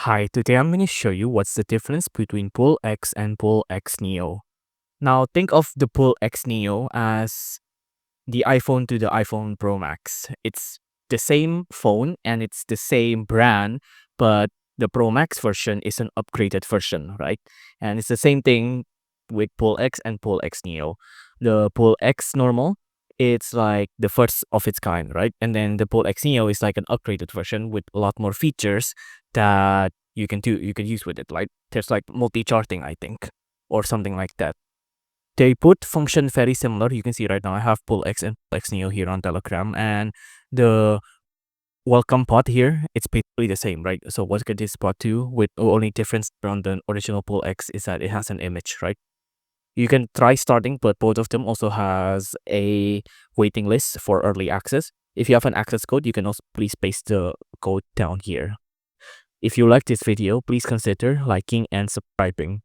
Hi, today I'm going to show you what's the difference between Bullx and Bullx Neo. Now, think of the Bullx Neo as the iPhone to the iPhone Pro Max. It's the same phone and it's the same brand, but the Pro Max version is an upgraded version, right? And it's the same thing with Bullx and Bullx Neo. The Bullx normal, it's like the first of its kind, right? And then the Bullx Neo is like an upgraded version with a lot more features that you can use with it. Like there's like multi-charting, I think, or something like that. They both function very similar. You can see right now I have Bullx and Bullx Neo here on Telegram, and the welcome pod here, it's basically the same, right? So what can this pod do? With the only difference from the original Bullx is that it has an image, right? You can try starting, but both of them also has a waiting list for early access. If you have an access code, you can also please paste the code down here. If you like this video, please consider liking and subscribing.